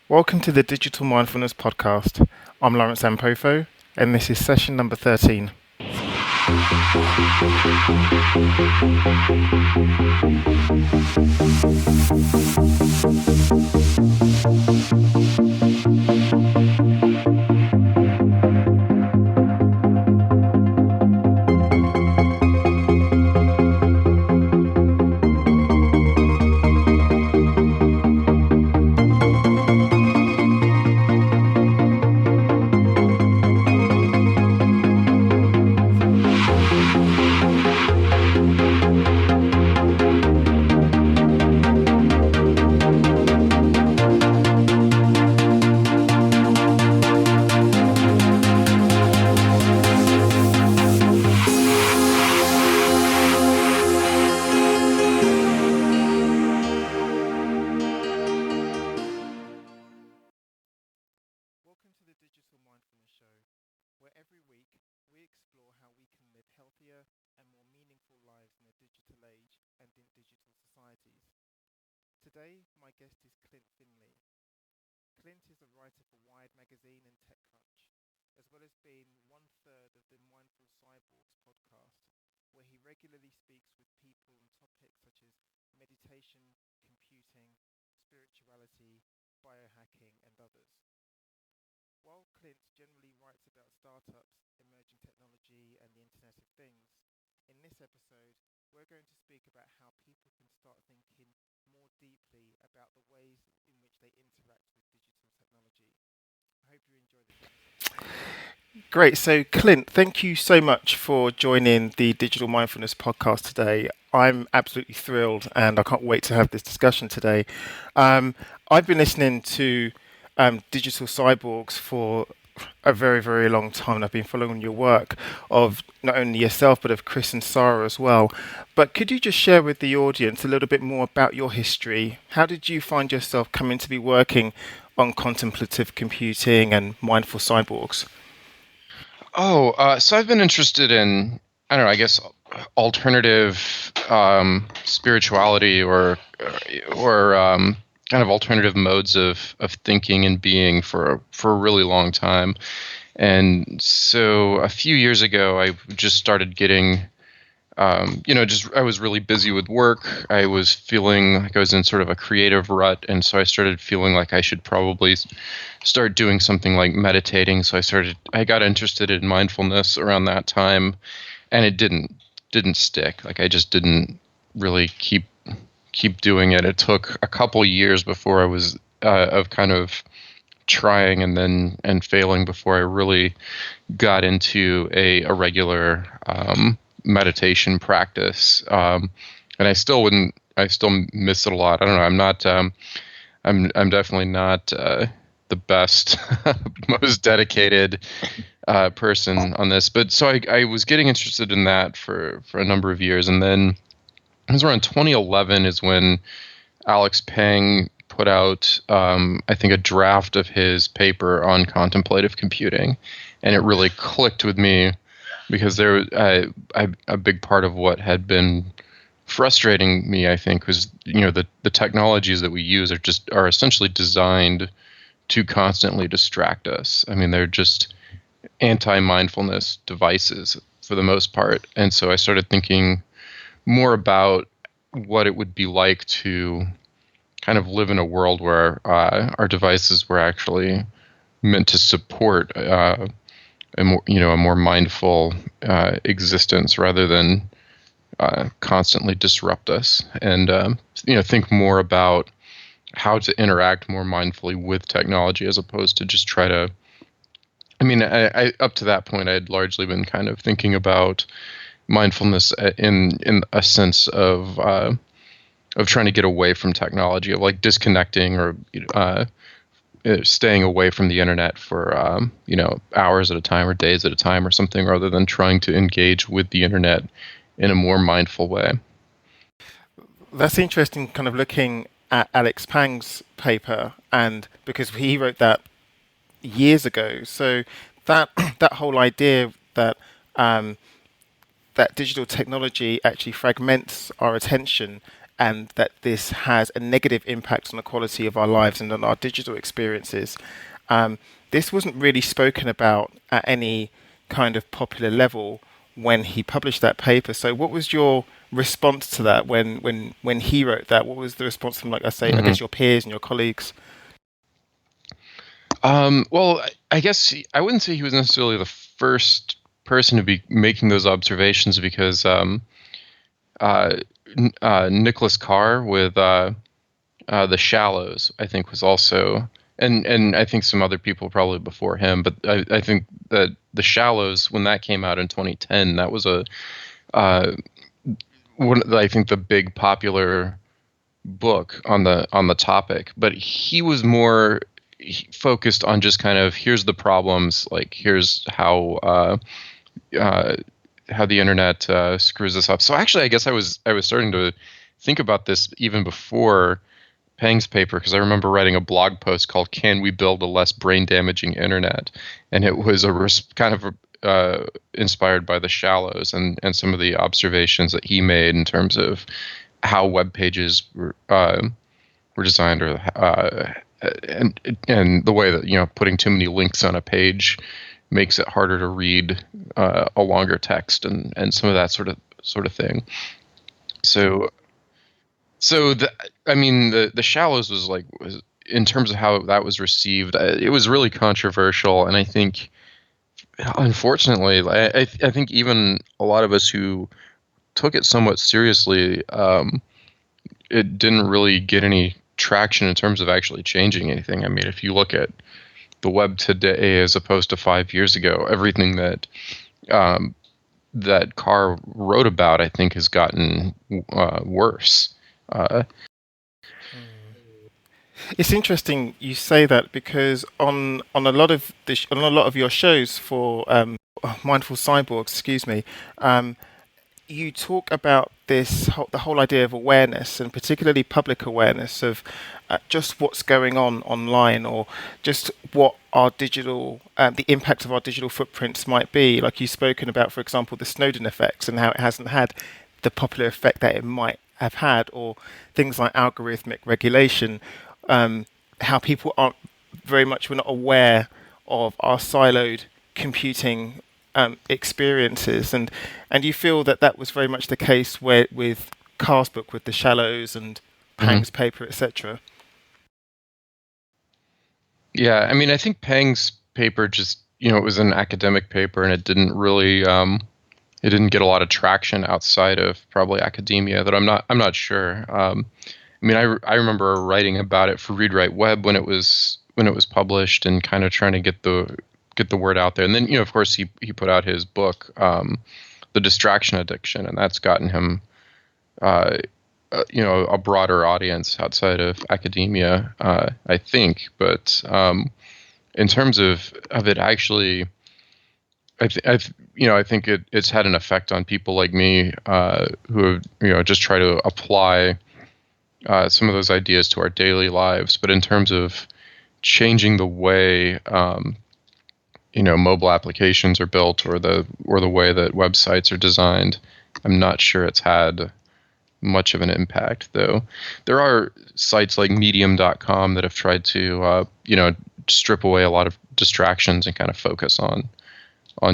Welcome to the Digital Mindfulness Podcast. I'm Lawrence Ampofo, and this is session number 13. Welcome to the Digital Mindfulness Show, where every week we explore how we can live healthier and more meaningful lives in a digital age and in digital societies. Today, my guest is Klint Finley. Klint is a writer for Wired magazine and TechCrunch, as well as being one-third of the Mindful Cyborgs podcast, where he regularly speaks with people on topics such as meditation, computing, spirituality, biohacking, and others. While Klint generally writes about startups, emerging technology, and the Internet of Things, in this episode, we're going to speak about how people can start thinking more deeply about the ways in which they interact with digital technology. I hope you enjoy this episode. Great. So, Klint, thank you so much for joining the Digital Mindfulness podcast today. I'm absolutely thrilled and I can't wait to have this discussion today. I've been listening to Digital Cyborgs for a very, very long time, and I've been following your work of not only yourself, but of Chris and Sarah as well. But could you just share with the audience a little bit more about your history? How did you find yourself coming to be working on contemplative computing and mindful cyborgs? So I've been interested in, I don't know, I guess alternative spirituality or kind of alternative modes of thinking and being for a really long time. And so a few years ago, I just started getting, just I was really busy with work. I was feeling like I was in sort of a creative rut, and so I started feeling like I should probably start doing something like meditating. So I got interested in mindfulness around that time, and it didn't stick. Like I just didn't really keep doing it. It took a couple years before I was of kind of trying and failing before I really got into a regular meditation practice. And I still miss it a lot. I don't know. I'm definitely not the best, most dedicated person on this. But so I was getting interested in that for a number of years. And then it was around 2011 is when Alex Peng put out, I think, a draft of his paper on contemplative computing. And it really clicked with me because a big part of what had been frustrating me, I think, was the technologies that we use are essentially designed to constantly distract us. I mean, they're just anti-mindfulness devices for the most part. And so I started thinking more about what it would be like to kind of live in a world where our devices were actually meant to support a more mindful existence rather than constantly disrupt us, and think more about how to interact more mindfully with technology as opposed to just try to. I mean, I up to that point, I had largely been kind of thinking about mindfulness in a sense of trying to get away from technology, of like disconnecting or staying away from the internet for hours at a time or days at a time or something, rather than trying to engage with the internet in a more mindful way. That's interesting, kind of looking at Alex Pang's paper, and because he wrote that years ago, so that that whole idea that that digital technology actually fragments our attention and that this has a negative impact on the quality of our lives and on our digital experiences. This wasn't really spoken about at any kind of popular level when he published that paper. So, what was your response to that when he wrote that? What was the response from, like I say, I Hmm. guess your peers and your colleagues? Well, I guess I wouldn't say he was necessarily the first person to be making those observations because uh, Nicholas Carr with The Shallows, I think, was also, and I think some other people probably before him, but I think that The Shallows, when that came out in 2010, that was a uh, I think the big popular book on the topic. But he was more focused on just kind of here's the problems, like here's uh, how the internet screws us up. So actually, I guess I was starting to think about this even before Peng's paper, because I remember writing a blog post called "Can We Build a Less Brain Damaging Internet?" and it was kind of inspired by The Shallows and some of the observations that he made in terms of how web pages were designed, or and the way that putting too many links on a page makes it harder to read a longer text, and some of that sort of thing. So I mean, the Shallows was in terms of how that was received, it was really controversial, and I think, unfortunately, I think even a lot of us who took it somewhat seriously, it didn't really get any traction in terms of actually changing anything. I mean, if you look at the web today as opposed to 5 years ago, everything um, that Carr wrote about, I think, has gotten worse. Uh, It's interesting you say that because on a lot of on a lot of your shows for Mindful Cyborgs, excuse me, um, you talk about the whole idea of awareness, and particularly public awareness of just what's going on online, or just what our digital the impact of our digital footprints might be. Like you've spoken about, for example, the Snowden effects and how it hasn't had the popular effect that it might have had, or things like algorithmic regulation, how people aren't very much, we're not aware of our siloed computing experiences, and you feel that that was very much the case where with Carr's book, with The Shallows and mhm. Pang's paper, etc. Yeah, I mean, I think Peng's paper just, it was an academic paper, and it didn't get a lot of traction outside of probably academia. That I'm not sure. I mean, I remember writing about it for Read Write Web when it was published, and kind of trying to get the word out there. And then, of course, he put out his book, The Distraction Addiction, and that's gotten him uh, a broader audience outside of academia, I think. But in terms of it actually, I think it's had an effect on people like me, who have, just try to apply some of those ideas to our daily lives. But in terms of changing the way mobile applications are built, or the way that websites are designed, I'm not sure it's had much of an impact. Though there are sites like medium.com that have tried to strip away a lot of distractions and kind of focus on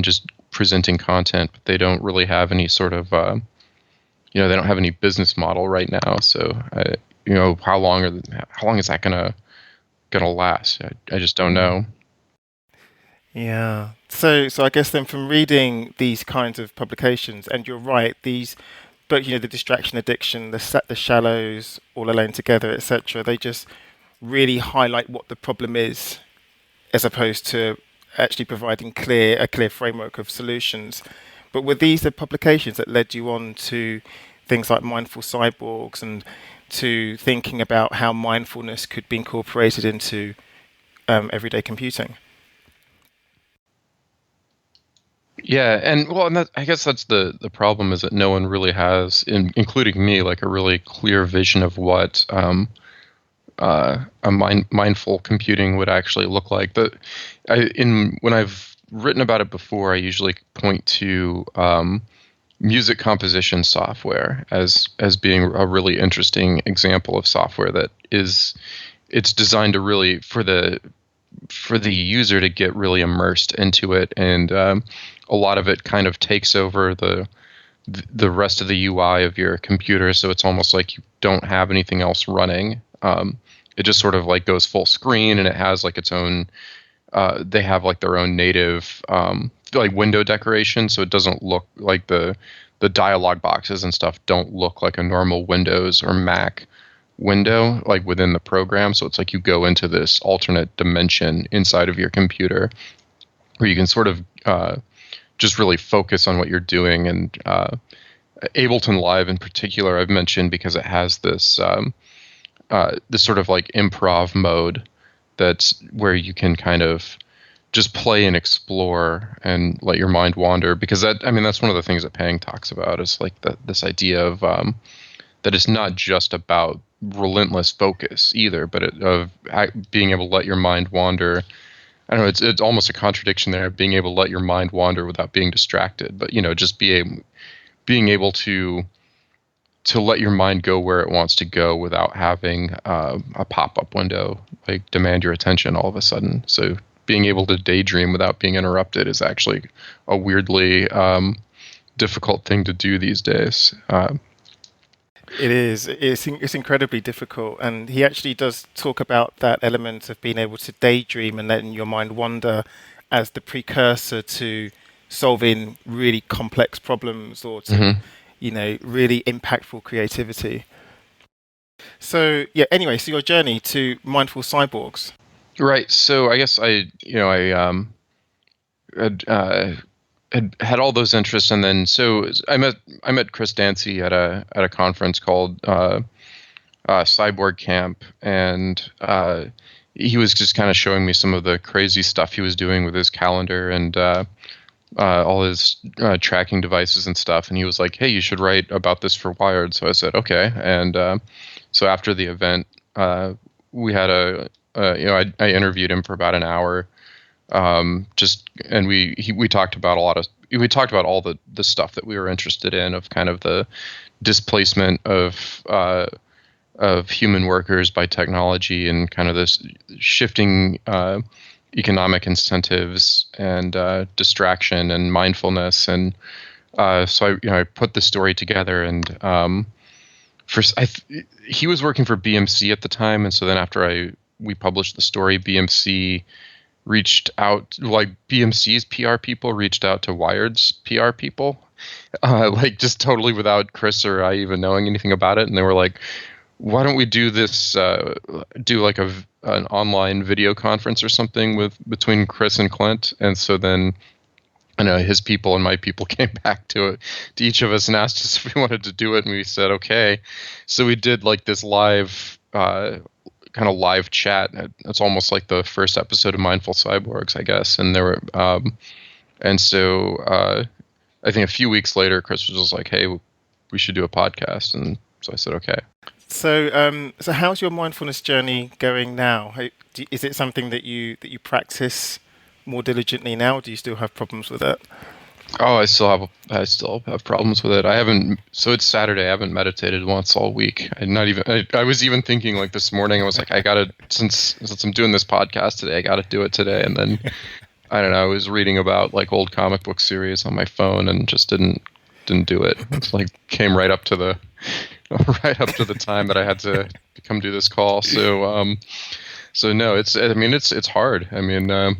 just presenting content, but they don't really have any sort of they don't have any business model right now. So how long is that gonna last? I just don't know. Yeah. So I guess then, from reading these kinds of publications, and you're right, these, but the distraction addiction, the Shallows, All Alone Together, etc. They just really highlight what the problem is, as opposed to actually providing a clear framework of solutions. But were these the publications that led you on to things like Mindful Cyborgs, and to thinking about how mindfulness could be incorporated into everyday computing? Yeah, and well, and I guess that's the problem, is that no one really has, including me, like a really clear vision of what mindful computing would actually look like. When I've written about it before, I usually point to music composition software as being a really interesting example of software that is it's designed to really for the user to get really immersed into it, and a lot of it kind of takes over the rest of the UI of your computer, so it's almost like you don't have anything else running. It just sort of like goes full screen, and it has like its own. They have like their own native like window decoration, so it doesn't look like the dialog boxes and stuff don't look like a normal Windows or Mac window like within the program. So it's like you go into this alternate dimension inside of your computer where you can sort of just really focus on what you're doing. And Ableton Live in particular, I've mentioned because it has this sort of like improv mode that's where you can kind of just play and explore and let your mind wander. Because that's one of the things that Pang talks about is like this idea of that it's not just about relentless focus either, but of being able to let your mind wander. I don't know, it's almost a contradiction there of being able to let your mind wander without being distracted, but just being able to let your mind go where it wants to go without having a pop-up window like demand your attention all of a sudden. So being able to daydream without being interrupted is actually a weirdly difficult thing to do these days. It is. It's incredibly difficult, and he actually does talk about that element of being able to daydream and letting your mind wander as the precursor to solving really complex problems or to, really impactful creativity. So yeah. Anyway, so your journey to Mindful Cyborgs. Right. So I guess had all those interests, and then so I met Chris Dancy at a conference called Cyborg Camp, and he was just kind of showing me some of the crazy stuff he was doing with his calendar and all his tracking devices and stuff. And he was like, "Hey, you should write about this for Wired." So I said, "Okay." And so after the event, we had I interviewed him for about an hour. And we talked about all the stuff that we were interested in, of kind of the displacement of human workers by technology, and kind of this shifting economic incentives and distraction and mindfulness. And so I put the story together, and he was working for BMC at the time, and so then after we published the story, BMC reached out, like BMC's PR people reached out to Wired's PR people, like just totally without Chris or I even knowing anything about it. And they were like, "Why don't we do this? Do like an online video conference or something between Chris and Klint?" And so then, I know his people and my people came back to each of us and asked us if we wanted to do it, and we said okay. So we did like this live. Kind of live chat. It's almost like the first episode of Mindful Cyborgs, I guess. And there were, and so I think a few weeks later, Chris was just like, "Hey, we should do a podcast," and so I said, "Okay." So how's your mindfulness journey going now? Is it something that you practice more diligently now? Or do you still have problems with it? Oh, I still have problems with it. I haven't. So it's Saturday. I haven't meditated once all week. I was even thinking like this morning. I was like, I gotta since I'm doing this podcast today, I gotta do it today. And then I don't know. I was reading about like old comic book series on my phone and just didn't do it. It's like came right up to the time that I had to come do this call. So no, it's hard. I mean.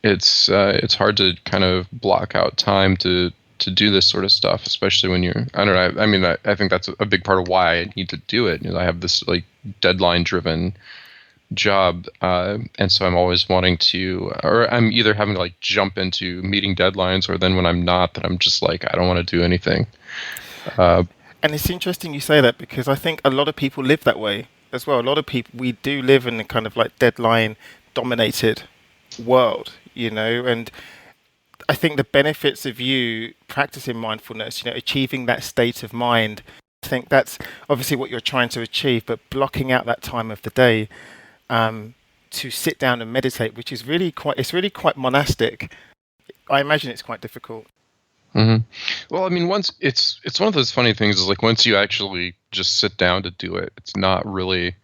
It's hard to kind of block out time to do this sort of stuff, especially when you're, I don't know. I mean, I think that's a big part of why I need to do it. I have this like deadline driven job. And so I'm always wanting to, or I'm either having to like jump into meeting deadlines, or then when I'm not, that I'm just like, I don't want to do anything. And it's interesting you say that, because I think a lot of people live that way as well. A lot of people, we do live in a kind of like deadline dominated world, and I think the benefits of you practicing mindfulness, achieving that state of mind, I think that's obviously what you're trying to achieve, but blocking out that time of the day to sit down and meditate, which is really quite monastic. I imagine it's quite difficult. Hmm. Well, I mean, once it's one of those funny things is like once you actually just sit down to do it, it's not really.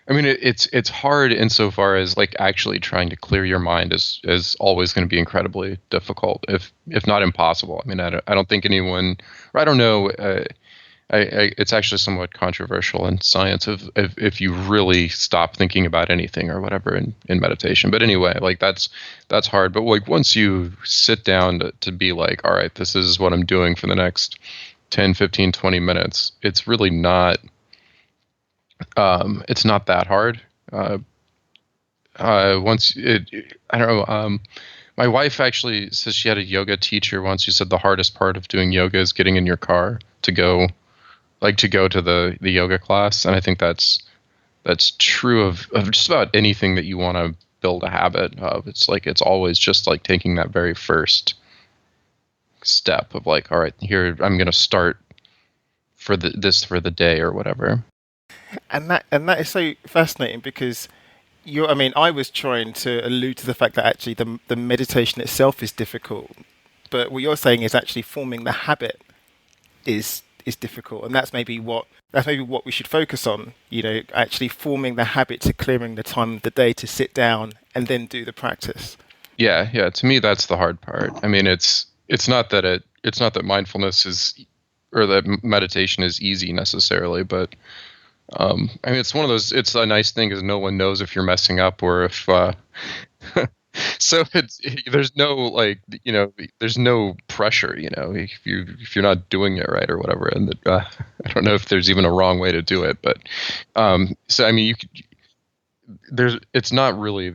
I mean, it's hard insofar as like actually trying to clear your mind is always going to be incredibly difficult, if not impossible. I mean, I don't think anyone, or I don't know. It's actually somewhat controversial in science if you really stop thinking about anything or whatever in meditation. But anyway, like that's hard. But like once you sit down to be like, all right, this is what I'm doing for the next 10, 15, 20 minutes, it's not that hard. Uh, once I don't know. My wife actually says she had a yoga teacher once who said the hardest part of doing yoga is getting in your car to go to the yoga class, and I think that's true of just about anything that you want to build a habit of. It's like it's always just like taking that very first step of like, all right, here I'm going to start for the day or whatever. And that is so fascinating because I mean, I was trying to allude to the fact that actually the meditation itself is difficult, but what you're saying is actually forming the habit is difficult, and that's maybe what we should focus on. Actually forming the habit to clearing the time of the day to sit down and then do the practice. Yeah, yeah. To me, that's the hard part. I mean, it's not that mindfulness is or that meditation is easy necessarily, but I mean, it's one of those. It's a nice thing is no one knows if you're messing up or if. So there's no like there's no pressure if you're not doing it right or whatever, and I don't know if there's even a wrong way to do it, but so I mean it's not really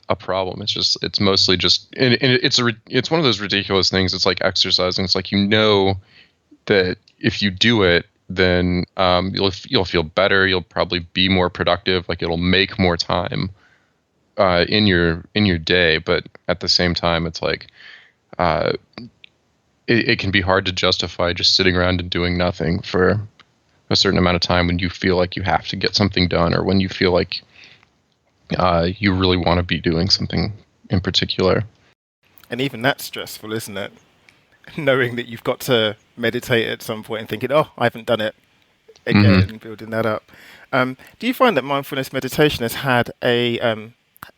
a problem. It's mostly just and it's one of those ridiculous things. It's like exercising. It's like that if you do it, then you'll feel better. You'll probably be more productive. Like it'll make more time in your day. But at the same time, it's like uh, it can be hard to justify just sitting around and doing nothing for a certain amount of time when you feel like you have to get something done, or when you feel like you really want to be doing something in particular. And even that's stressful, isn't it? Knowing that you've got to meditate at some point and thinking, oh, I haven't done it Hmm. again, building that up. Do you find that mindfulness meditation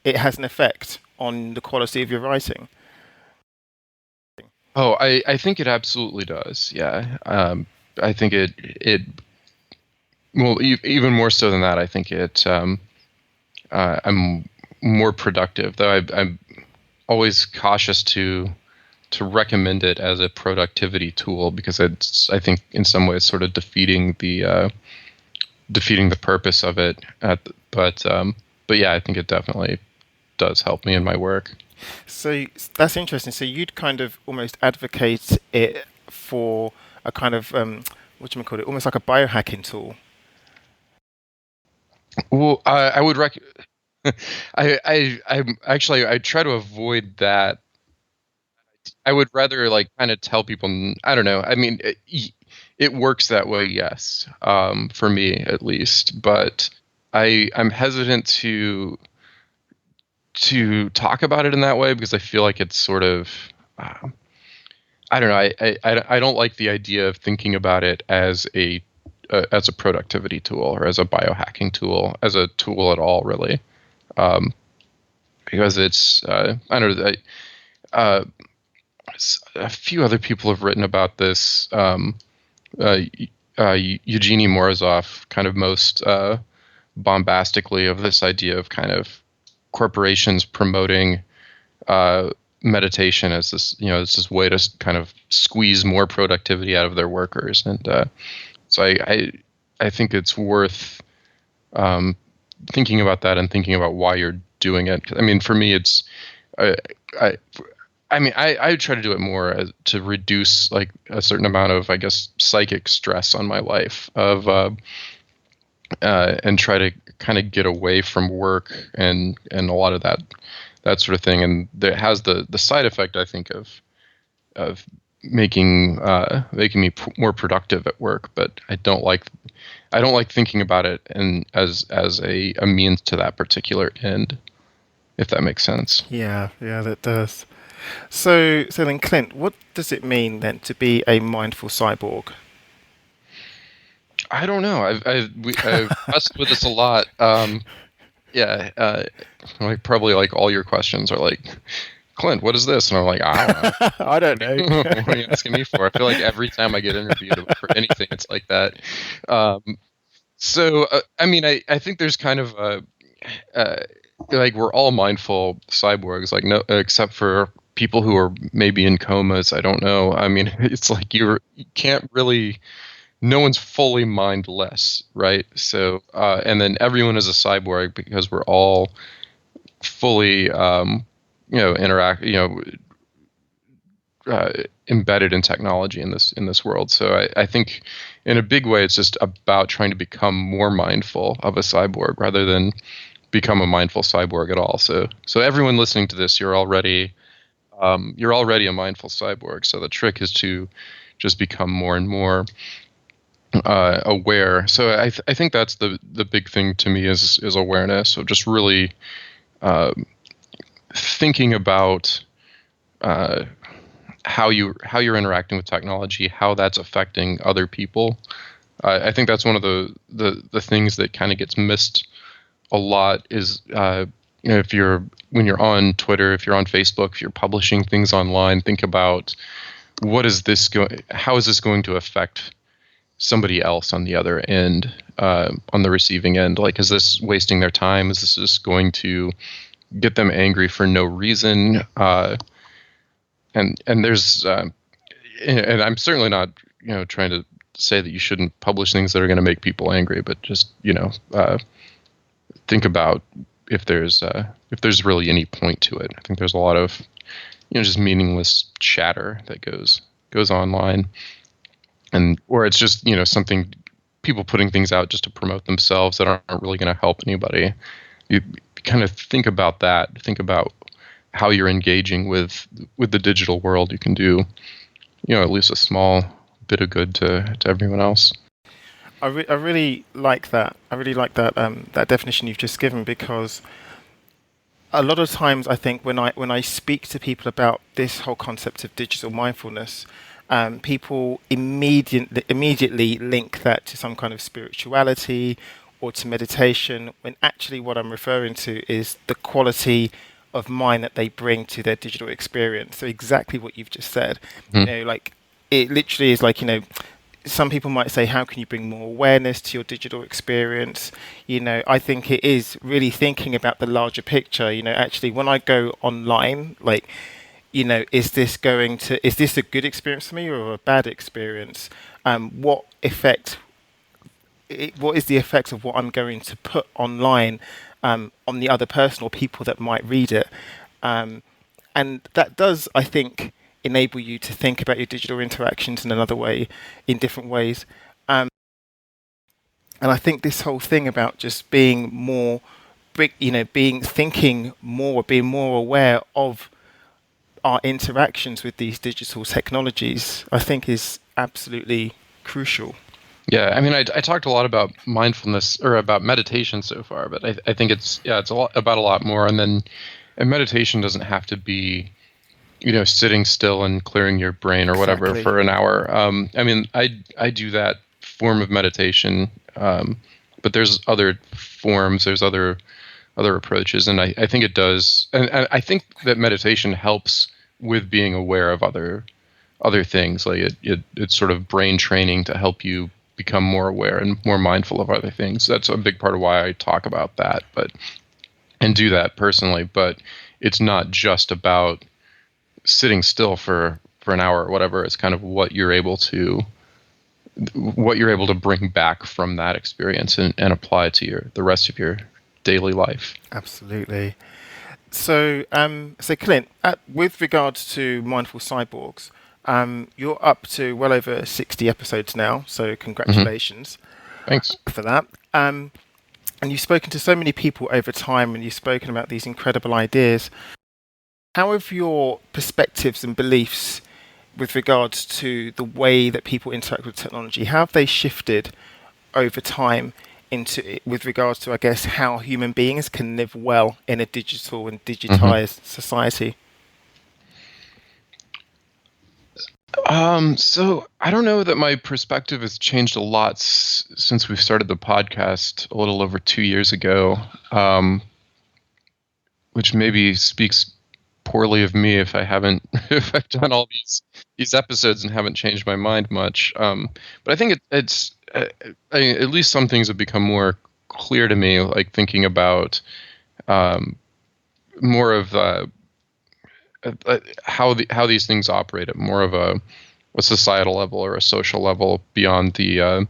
it has an effect on the quality of your writing? Oh, I think it absolutely does. Yeah. I think it well even more so than that. I think I'm more productive, though I'm always cautious to recommend it as a productivity tool because I think in some ways sort of defeating the purpose of it. But yeah, I think it definitely does help me in my work. So that's interesting. So you'd kind of almost advocate it for a kind of what do you call it? Almost like a biohacking tool. Well, I would I actually I try to avoid that. I would rather like kind of tell people. I don't know. I mean, it works that way, yes, for me at least. But I'm hesitant to talk about it in that way because I feel like it's sort of I don't know. I don't like the idea of thinking about it as a productivity tool or as a biohacking tool, as a tool at all, really, because it's I don't know. Uh, a few other people have written about this. Uh, Eugenie Morozov, kind of most bombastically, of this idea of kind of corporations promoting uh, meditation as it's this way to kind of squeeze more productivity out of their workers, and so I think it's worth um, thinking about that and thinking about why you're doing it. I mean, for me, it's I, I I mean, I try to do it more to reduce like a certain amount of, I guess, psychic stress on my life and try to kind of get away from work and a lot of that sort of thing. And it has the side effect, I think, of making me more productive at work. But I don't like thinking about it and as a means to that particular end, if that makes sense. Yeah, yeah, that does. So then, Clint, what does it mean then to be a mindful cyborg? I don't know. I've messed with this a lot. Yeah, like probably like all your questions are like, Clint, what is this? And I'm like, I don't know. I don't know. What are you asking me for? I feel like every time I get interviewed for anything, it's like that. Um, I mean, I think there's kind of uh, like we're all mindful cyborgs, like no, except for people who are maybe in comas. I don't know. I mean, it's like you can't really. No one's fully mindless, right? So, and then everyone is a cyborg because we're all fully, interact, embedded in technology in this world. So I think in a big way, it's just about trying to become more mindful of a cyborg rather than become a mindful cyborg at all. So everyone listening to this, you're already a mindful cyborg. So the trick is to just become more and more aware. So I think that's the big thing to me is awareness. So just really uh, thinking about uh, how you're interacting with technology, how that's affecting other people. I think that's one of the things that kind of gets missed a lot is if you're when you're on Twitter, if you're on Facebook, if you're publishing things online, think about how is this going to affect somebody else on the other end, on the receiving end? Like, is this wasting their time? Is this just going to get them angry for no reason? And there's and I'm certainly not trying to say that you shouldn't publish things that are going to make people angry, but just think about if there's really any point to it. I think there's a lot of just meaningless chatter that goes online, and or it's just something people putting things out just to promote themselves that aren't really going to help anybody. You kind of think about that. Think about how you're engaging with the digital world. You can do at least a small bit of good to everyone else. I really like that. I really like that that definition you've just given because a lot of times I think when I speak to people about this whole concept of digital mindfulness, people immediately link that to some kind of spirituality or to meditation. When actually what I'm referring to is the quality of mind that they bring to their digital experience. So exactly what you've just said. Mhm. Like it literally is like some people might say, how can you bring more awareness to your digital experience? I think it is really thinking about the larger picture. Actually, when I go online, like, is this a good experience for me or a bad experience? What effect, what is the effect of what I'm going to put online on the other person or people that might read it? Um, and that does, I think, enable you to think about your digital interactions in another way, in different ways. Um, and I think this whole thing about just being more, being thinking more, being more aware of our interactions with these digital technologies, I think is absolutely crucial. Yeah, I mean, I talked a lot about mindfulness or about meditation so far, but I think it's a lot about a lot more. And meditation doesn't have to be sitting still and clearing your brain or whatever Exactly. for an hour. I mean, I do that form of meditation, but there's other forms, there's other approaches, and I think it does, and I think that meditation helps with being aware of other things. Like it's sort of brain training to help you become more aware and more mindful of other things. That's a big part of why I talk about that, but and do that personally. But it's not just about sitting still for an hour or whatever. It's kind of what you're able to bring back from that experience and apply to the rest of your daily life. Absolutely. So Clint, with regards to Mindful Cyborgs, you're up to well over 60 episodes now, so Hmm. congratulations Thanks. for that. And you've spoken to so many people over time, and you've spoken about these incredible ideas. How have your perspectives and beliefs with regards to the way that people interact with technology, how have they shifted over time into with regards to, I guess, how human beings can live well in a digital and Hmm. digitized society? So I don't know that my perspective has changed a lot since we started the podcast a little over 2 years ago, um, which maybe speaks poorly of me if I haven't if I've done all these episodes and haven't changed my mind much. But I think at least some things have become more clear to me, like thinking about um, more of how these things operate at more of a societal level or a social level beyond the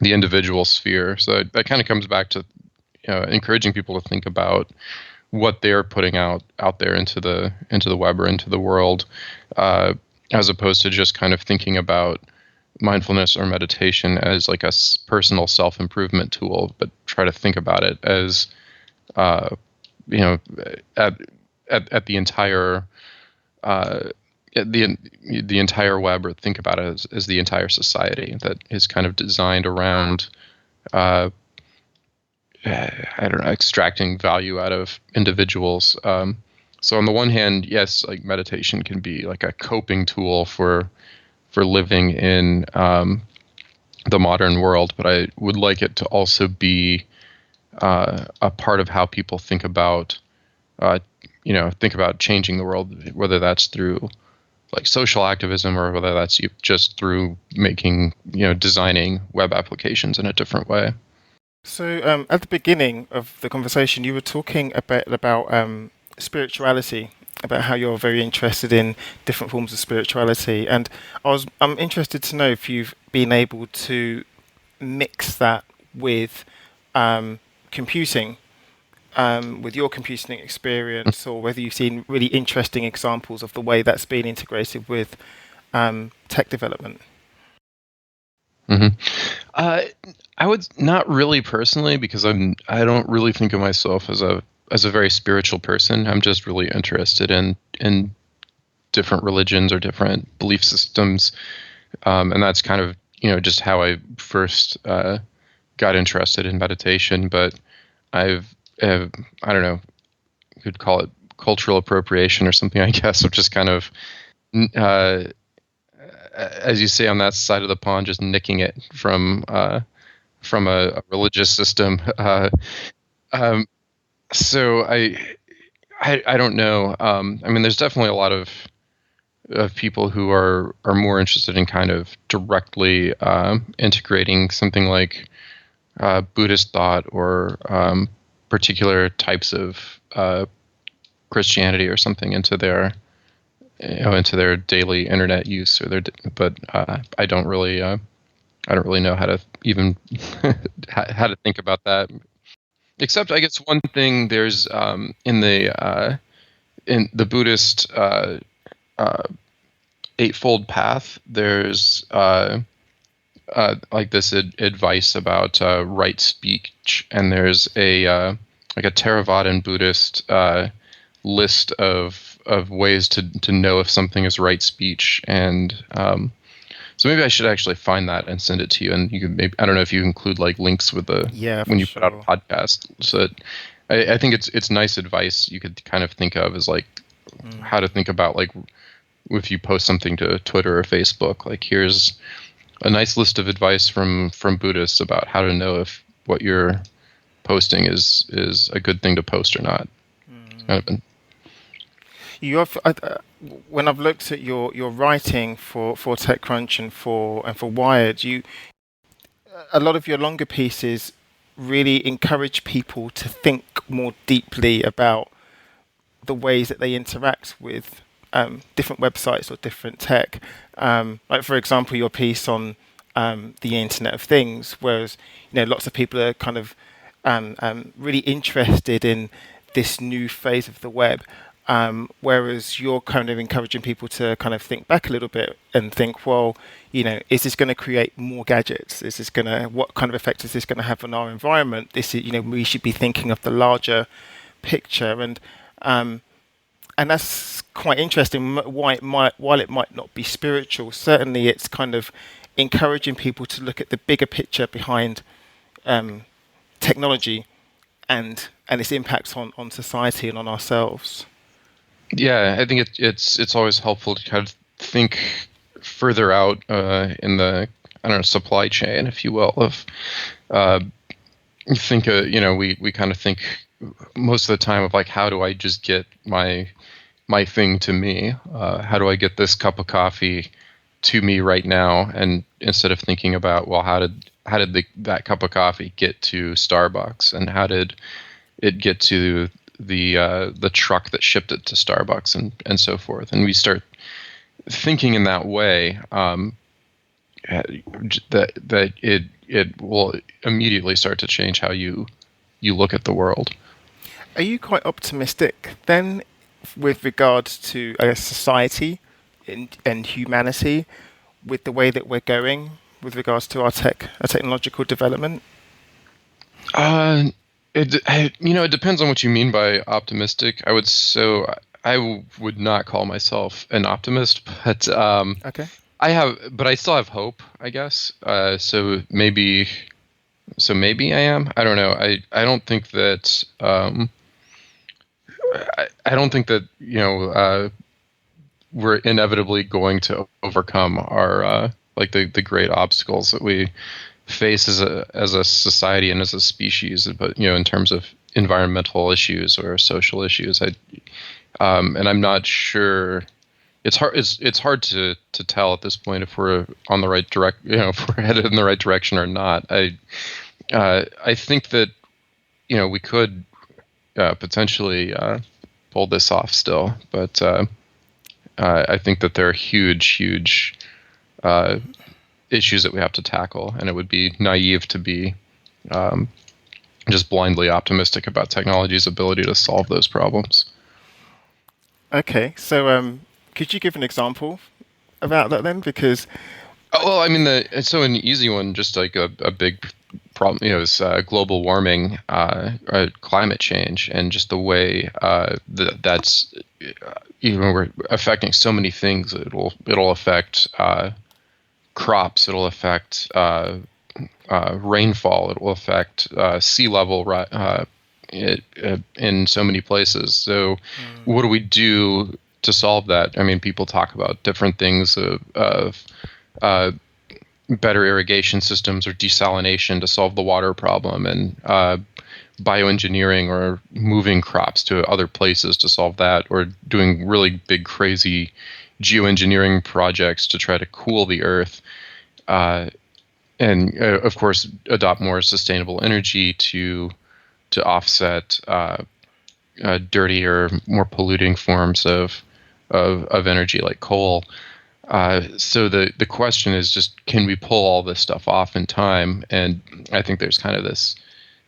individual sphere. So that kind of comes back to encouraging people to think about what they're putting out there into the web or into the world, uh, as opposed to just kind of thinking about mindfulness or meditation as like a personal self-improvement tool, but try to think about it as uh, you know at at the entire uh, the entire web, or think about it as the entire society that is kind of designed around uh, I don't know, extracting value out of individuals. So on the one hand, yes, like meditation can be like a coping tool for living in the modern world, but I would like it to also be a part of how people uh, think about changing the world, whether that's through like social activism or whether that's just through making, designing web applications in a different way. So, at the beginning of the conversation, you were talking a bit about spirituality, about how you're very interested in different forms of spirituality, and I'm interested to know if you've been able to mix that with computing, with your computing experience, or whether you've seen really interesting examples of the way that's been integrated with tech development. hmm Uh, I would not really personally, because I don't really think of myself as a very spiritual person. I'm just really interested in different religions or different belief systems, and that's kind of just how I first got interested in meditation. But I've I don't know, you could call it cultural appropriation or something, I guess, of just kind of uh, as you say on that side of the pond, just nicking it from a religious system. Um, so I don't know. I mean, there's definitely a lot of people who are more interested in kind of directly integrating something like Buddhist thought or particular types of Christianity or something into their daily internet use or but I don't really know how to even how to think about that. Except, I guess one thing there's in the Buddhist uh, eightfold path, there's like this advice about right speech, and there's a like a Theravadan Buddhist list of ways to know if something is right speech, and so maybe I should actually find that and send it to you, and you can maybe, I don't know if you include like links with the Yeah, for when you put out a sure. podcast. So I think it's nice advice you could kind of think of as like Mm. how to think about like if you post something to Twitter or Facebook, like here's a nice list of advice from Buddhists about how to know if what you're posting is a good thing to post or not. It's Mm. kind of an, You have, when I've looked at your writing for TechCrunch and for Wired, you a lot of your longer pieces really encourage people to think more deeply about the ways that they interact with different websites or different tech. Like for example, your piece on the Internet of Things, whereas lots of people are kind of really interested in this new phase of the web. Whereas you're kind of encouraging people to kind of think back a little bit and think, well, is this going to create more gadgets? Is this going to, what kind of effect is this going to have on our environment? This is, we should be thinking of the larger picture, um, and that's quite interesting. Why it might, while it might not be spiritual, certainly it's kind of encouraging people to look at the bigger picture behind um, technology and its impacts on society and on ourselves. yeah, I think it's always helpful to kind of think. further out in the, I don't know, supply chain, if you will, of uh, you think we kind of think most of the time of like, how do I just get my thing to me? How do I get this cup of coffee to me right now? And instead of thinking about, well, how did that cup of coffee get to Starbucks, and how did it get to the truck that shipped it to Starbucks, and so forth. And we start thinking in that way, that it will immediately start to change how you look at the world. Are you quite optimistic then with regards to, I guess, society and humanity with the way that we're going with regards to our technological development? Uh, it depends on what you mean by optimistic. I would not call myself an optimist, but Okay. I still have hope, I guess. So maybe I am. I don't know. I don't think that I don't think that we're inevitably going to overcome our like the great obstacles that we face as a society and as a species. But in terms of environmental issues or social issues, and I'm not sure. It's hard to tell at this point if we're on the right if we're headed in the right direction or not. I think that we could potentially pull this off still, but I think that there are huge issues that we have to tackle, and it would be naive to be just blindly optimistic about technology's ability to solve those problems. Okay. So, could you give an example about that then? Because Well, I mean, an easy one, just like a big problem, is global warming, climate change, and just the way that's we're affecting so many things. It'll affect crops. It'll affect rainfall. It will affect sea level in so many places. So, what do we do to solve that? I mean, people talk about different things of better irrigation systems or desalination to solve the water problem, and bioengineering or moving crops to other places to solve that, or doing really big, crazy geoengineering projects to try to cool the earth. And of course, adopt more sustainable energy to offset dirtier, more polluting forms of energy like coal. So the question is just, can we pull all this stuff off in time? And I think there's kind of this,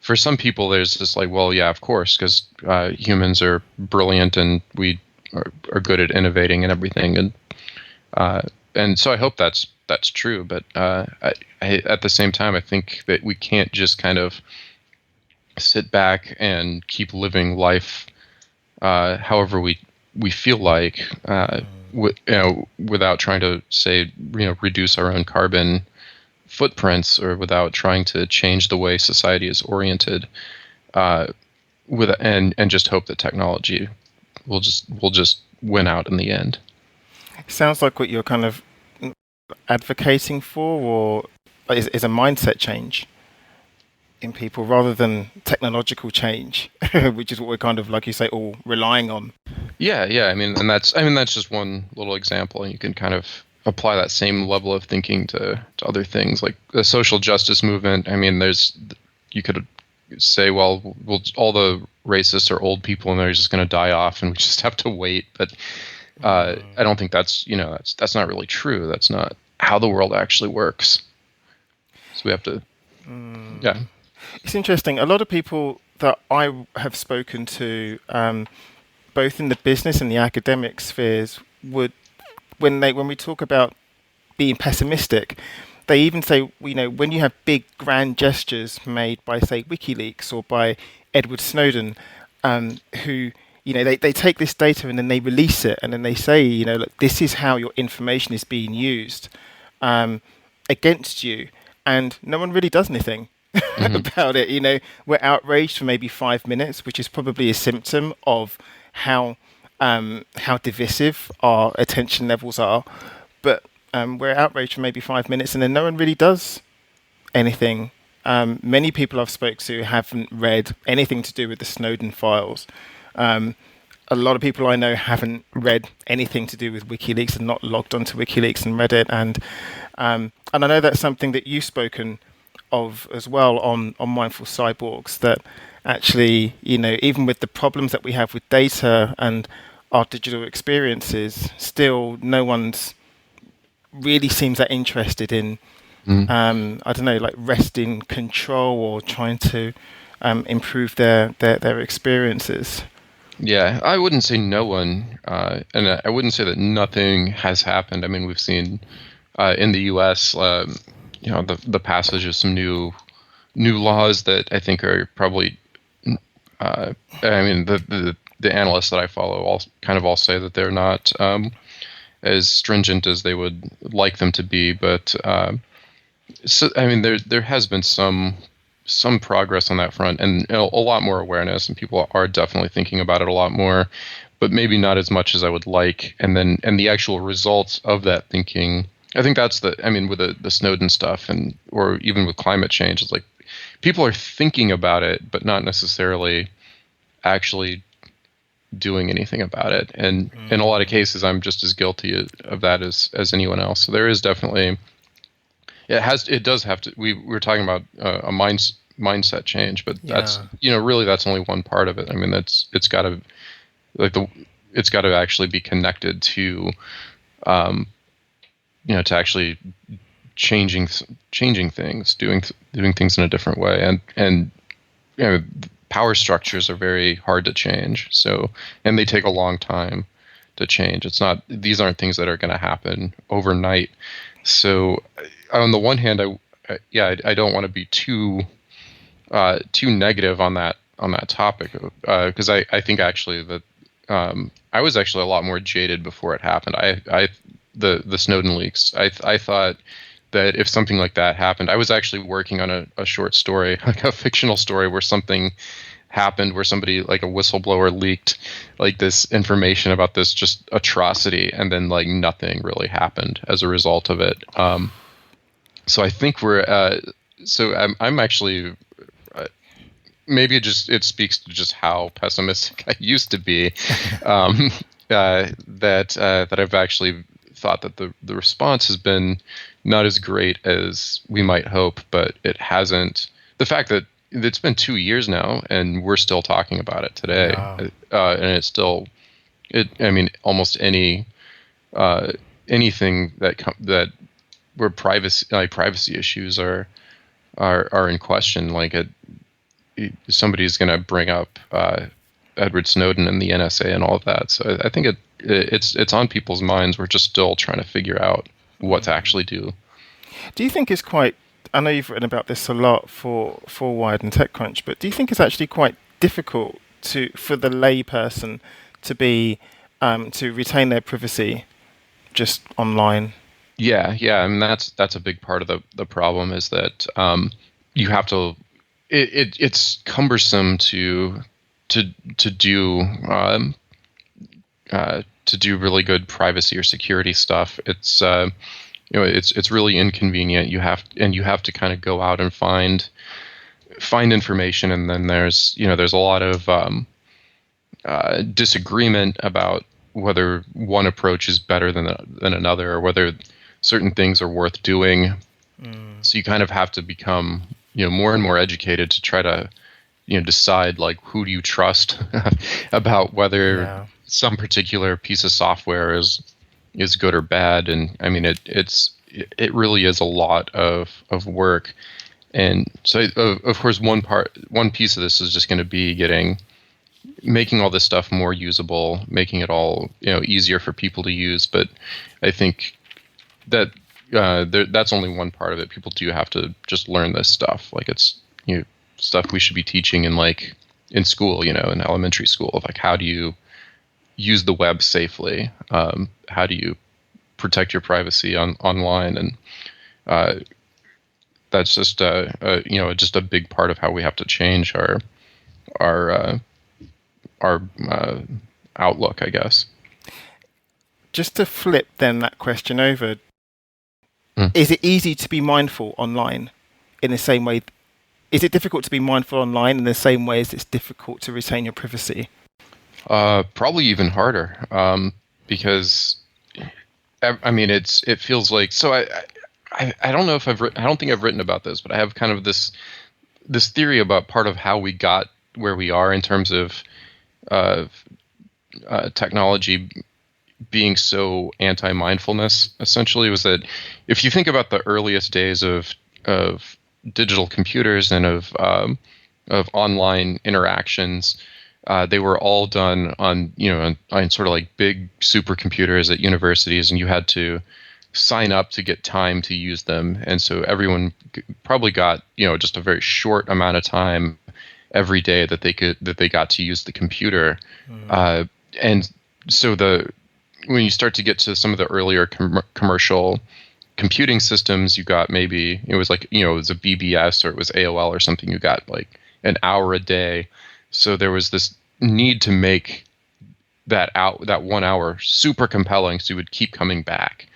for some people, there's this like, well, yeah, of course, because humans are brilliant and we are good at innovating and everything. And so I hope that's true. But at the same time, I think that we can't just kind of sit back and keep living life however we feel like, without trying to say, reduce our own carbon footprints, or without trying to change the way society is oriented, and just hope that technology will just win out in the end. it sounds like what you're kind of advocating for, or is a mindset change in people rather than technological change, which is what we're kind of, like you say, all relying on. Yeah. I mean, that's just one little example, and you can kind of apply that same level of thinking to other things like the social justice movement. I mean, you could say, well, all the racists are old people and they're just going to die off, and we just have to wait. But I don't think that's not really true. That's not how the world actually works. So we have to, yeah. It's interesting. A lot of people that I have spoken to, both in the business and the academic spheres, would when we talk about being pessimistic, they even say, when you have big grand gestures made by, say, WikiLeaks or by Edward Snowden, who they take this data and then they release it, and then they say, look, this is how your information is being used against you, and no one really does anything about it. We're outraged for maybe 5 minutes, which is probably a symptom of how divisive our attention levels are. But we're outraged for maybe 5 minutes, and then no one really does anything. Many people I've spoke to haven't read anything to do with the Snowden files. Um, a lot of people I know haven't read anything to do with WikiLeaks and not logged onto WikiLeaks and read it. And I know that's something that you've spoken of as well on Mindful Cyborgs, that actually, even with the problems that we have with data and our digital experiences, still no one's really seems that interested in, Mm. I don't know, like rest in control or trying to improve their experiences. Yeah, I wouldn't say no one, and I wouldn't say that nothing has happened. I mean, we've seen in the U.S., the passage of some new laws that I think are probably. I mean, the analysts that I follow all say that they're not as stringent as they would like them to be, but so I mean, there has been some progress on that front, and a lot more awareness, and people are definitely thinking about it a lot more, but maybe not as much as I would like. And the actual results of that thinking, I think that's I mean, with the Snowden stuff, or even with climate change, it's like people are thinking about it, but not necessarily actually doing anything about it. And in a lot of cases, I'm just as guilty of that as anyone else. So there is definitely it does have to. We were talking about a mindset change, but that's Yeah. really that's only one part of it. I mean, it's got to it's got to actually be connected to to actually changing things, doing things in a different way, and power structures are very hard to change. So, and they take a long time to change. These aren't things that are going to happen overnight. So, on the one hand, I don't want to be too negative on that topic, because I think actually that I was actually a lot more jaded before it happened. The Snowden leaks. I thought that if something like that happened, I was actually working on a short story, like a fictional story, where something happened, where somebody, like a whistleblower, leaked like this information about this just atrocity, and then like nothing really happened as a result of it. So I think I'm actually maybe it speaks to just how pessimistic I used to be. That I've actually thought that the response has been not as great as we might hope, but it hasn't. The fact that it's been 2 years now and we're still talking about it today, Yeah. and it's still I mean, almost anything that where privacy issues are in question, like somebody's going to bring up Edward Snowden and the NSA and all of that. So I think it's on people's minds. We're just still trying to figure out what to actually do. Do you think it's quite? I know you've written about this a lot for Wired and TechCrunch, but do you think it's actually quite difficult for the layperson to retain their privacy just online? Yeah. I mean, that's a big part of the problem, is that you have to. It's cumbersome to do to do really good privacy or security stuff. It's really inconvenient. You have to kind of go out and find information, and then there's a lot of disagreement about whether one approach is better than another, or whether certain things are worth doing. So you kind of have to become more and more educated to try to decide, like, who do you trust about whether Yeah. some particular piece of software is good or bad. And I mean, it really is a lot of work. And so of course one piece of this is just going to be making all this stuff more usable, making it all easier for people to use. But I think that that's only one part of it. People do have to just learn this stuff. Like, it's stuff we should be teaching in school, in elementary school. Like, how do you use the web safely? How do you protect your privacy online? And that's just just a big part of how we have to change our outlook, I guess. Just to flip then that question over, Is it easy to be mindful online in the same way? Is it difficult to be mindful online in the same way as it's difficult to retain your privacy? Probably even harder, because I mean it feels like so. I don't know if I don't think I've written about this, but I have kind of this theory about part of how we got where we are in terms of technology being so anti-mindfulness. Essentially, was that if you think about the earliest days of digital computers and of online interactions, they were all done on on sort of like big supercomputers at universities, and you had to sign up to get time to use them, and so everyone probably got just a very short amount of time every day that they got to use the computer. And so when you start to get to some of the earlier commercial computing systems, you got maybe it was like it was a BBS or it was AOL or something. You got like an hour a day, so there was this need to make that 1 hour super compelling, so you would keep coming back.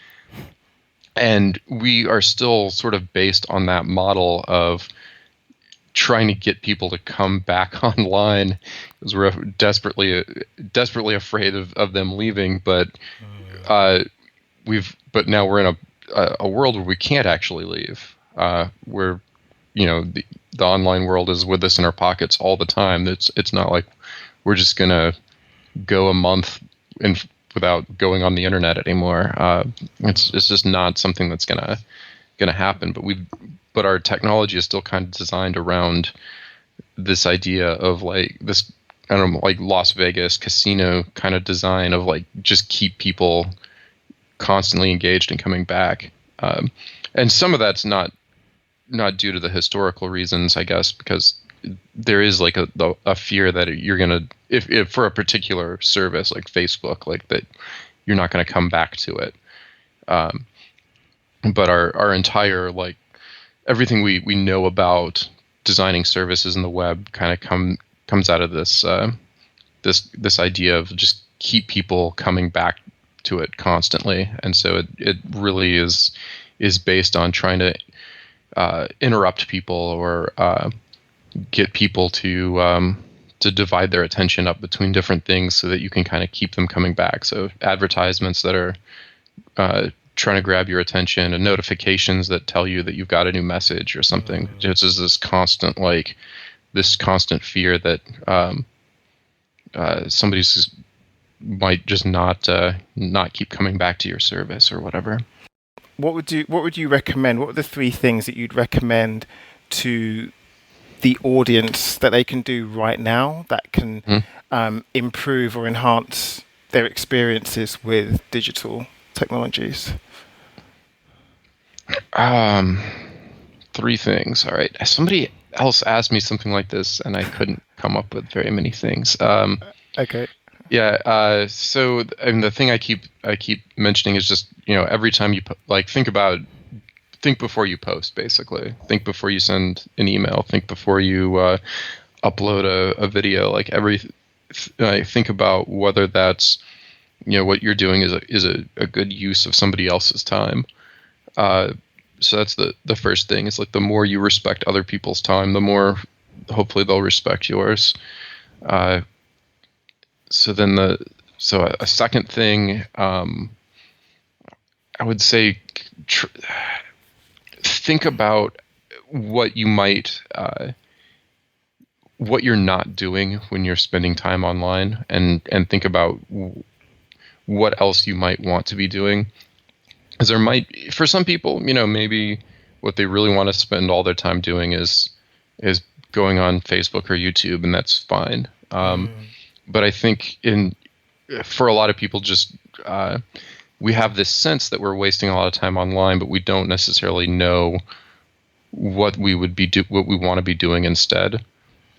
And we are still sort of based on that model of trying to get people to come back online because we're desperately afraid of them leaving. But but now we're in a world where we can't actually leave. Where the online world is with us in our pockets all the time. It's not like we're just gonna go a month without going on the internet anymore. It's just not something that's gonna happen. But our technology is still kind of designed around this idea of like this, I don't know, like Las Vegas casino kind of design of like just keep people constantly engaged and coming back. And some of that's not due to the historical reasons, I guess, because there is like a fear that you're gonna if for a particular service like Facebook, like that you're not going to come back to it. But our entire like everything we know about designing services in the web kind of comes out of this this idea of just keep people coming back to it constantly, and so it really is based on trying to interrupt people or get people to divide their attention up between different things so that you can kind of keep them coming back. So advertisements that are trying to grab your attention, and notifications that tell you that you've got a new message or something. Just as this constant fear that somebody's might just not keep coming back to your service or whatever. What would you recommend? What are the 3 things that you'd recommend to the audience that they can do right now that can improve or enhance their experiences with digital technologies? 3 things. All right. Somebody else asked me something like this, and I couldn't come up with very many things. Okay. Yeah. So, the thing I keep mentioning is just every time you think before you post. Basically, think before you send an email. Think before you upload a video. Like think about whether that's what you're doing is a good use of somebody else's time. So that's the first thing. It's like the more you respect other people's time, the more hopefully they'll respect yours. So a second thing, I would say, think about what you might, what you're not doing when you're spending time online, and think about what else you might want to be doing. Because there might, for some people, maybe what they really want to spend all their time doing is going on Facebook or YouTube, and that's fine. But I think for a lot of people, just we have this sense that we're wasting a lot of time online, but we don't necessarily know what we want to be doing instead.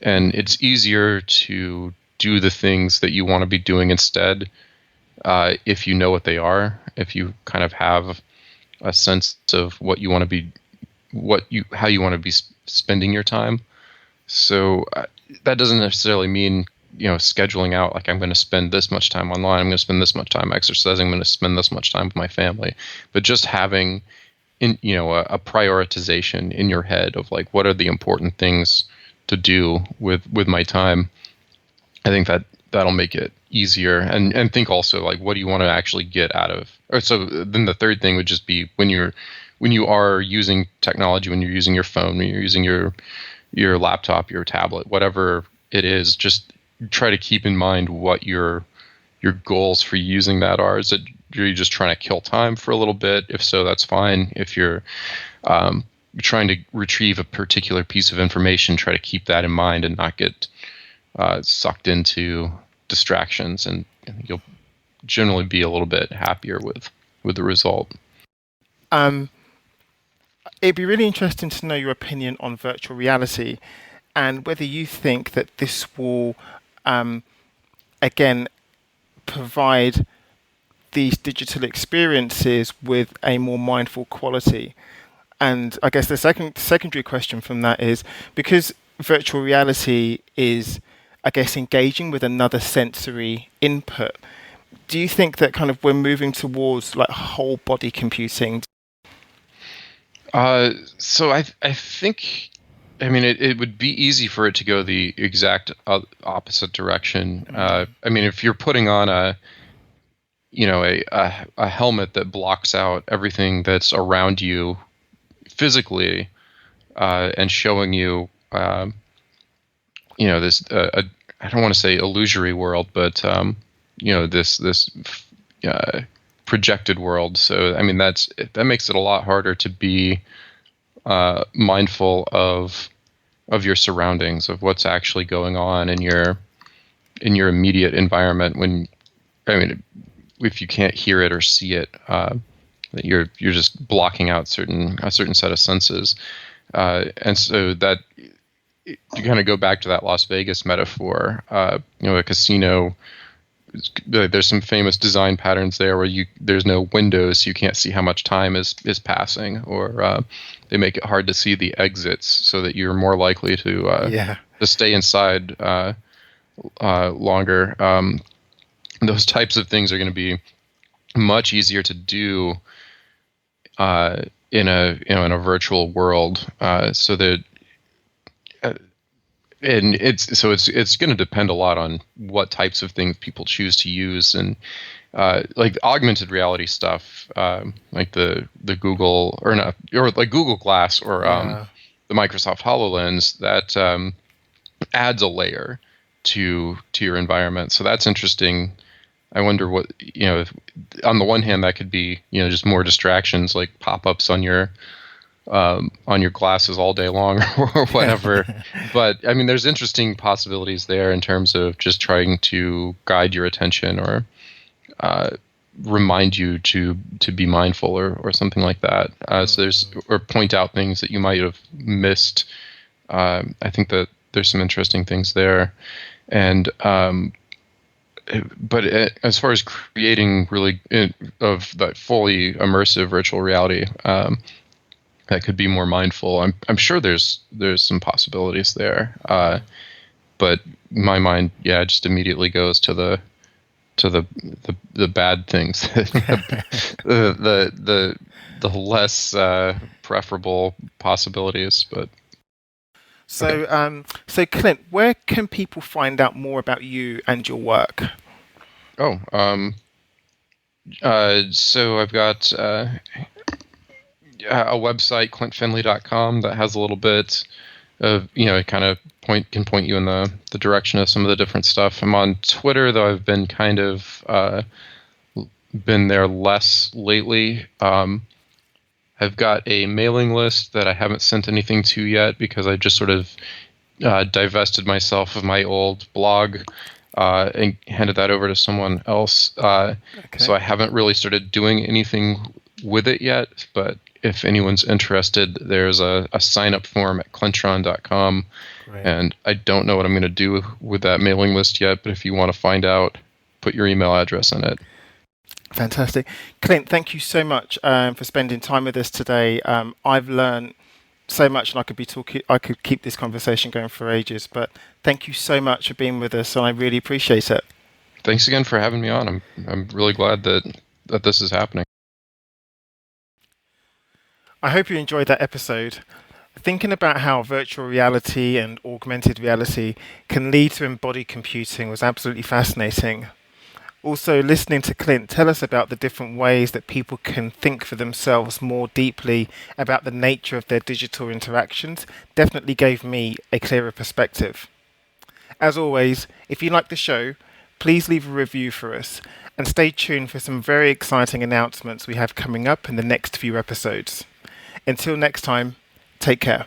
And it's easier to do the things that you want to be doing instead if you know what they are. If you kind of have a sense of what you want to be, how you want to be spending your time. So that doesn't necessarily mean scheduling out like I'm going to spend this much time online, I'm going to spend this much time exercising, I'm going to spend this much time with my family. But just having a prioritization in your head of like what are the important things to do with my time. I think that'll make it easier, and think also like what do you want to actually get out of. Or so then the third thing would just be when you are using technology, when you're using your phone, when you're using your laptop, your tablet, whatever it is, just try to keep in mind what your goals for using that are. Is it you're just trying to kill time for a little bit? If so, that's fine. If you're trying to retrieve a particular piece of information, try to keep that in mind and not get sucked into distractions, and you'll generally be a little bit happier with the result. It'd be really interesting to know your opinion on virtual reality and whether you think that this will, again, provide these digital experiences with a more mindful quality. And I guess the secondary question from that is because virtual reality is, I guess, engaging with another sensory input. Do you think that kind of we're moving towards like whole body computing? So I think, I mean, it would be easy for it to go the exact opposite direction. I mean, if you're putting on a helmet that blocks out everything that's around you physically, and showing you, this, I don't want to say illusory world, but this projected world. So I mean that makes it a lot harder to be mindful of your surroundings, of what's actually going on in your immediate environment. When I mean, if you can't hear it or see it, that you're just blocking out a certain set of senses, and so that you kind of go back to that Las Vegas metaphor. A casino. There's some famous design patterns there where there's no windows, so you can't see how much time is passing, or they make it hard to see the exits, so that you're more likely to stay inside longer. Those types of things are going to be much easier to do in a virtual world, so that. And it's going to depend a lot on what types of things people choose to use, and like augmented reality stuff, like the Google or like Google Glass or the Microsoft HoloLens, that adds a layer to your environment. So that's interesting. I wonder what if, on the one hand, that could be just more distractions, like pop-ups on your glasses all day long or whatever. But I mean, there's interesting possibilities there in terms of just trying to guide your attention or remind you to be mindful or something like that. So or point out things that you might have missed. I think that there's some interesting things there. And but as far as creating really of that fully immersive virtual reality, that could be more mindful. I'm sure there's some possibilities there, but my mind, just immediately goes to the bad things, the less preferable possibilities. But so Klint, where can people find out more about you and your work? So I've got a website, klintfinley.com, that has a little bit of, it kind of can point you in the direction of some of the different stuff. I'm on Twitter, though I've been kind of been there less lately. I've got a mailing list that I haven't sent anything to yet because I just sort of divested myself of my old blog and handed that over to someone else. So I haven't really started doing anything with it yet, but if anyone's interested, there's a sign-up form at klintron.com. Right. And I don't know what I'm going to do with that mailing list yet, but if you want to find out, put your email address in it. Fantastic. Klint, thank you so much for spending time with us today. I've learned so much, and I could keep this conversation going for ages, but thank you so much for being with us, and I really appreciate it. Thanks again for having me on. I'm really glad that this is happening. I hope you enjoyed that episode. Thinking about how virtual reality and augmented reality can lead to embodied computing was absolutely fascinating. Also, listening to Clint tell us about the different ways that people can think for themselves more deeply about the nature of their digital interactions definitely gave me a clearer perspective. As always, if you like the show, please leave a review for us and stay tuned for some very exciting announcements we have coming up in the next few episodes. Until next time, take care.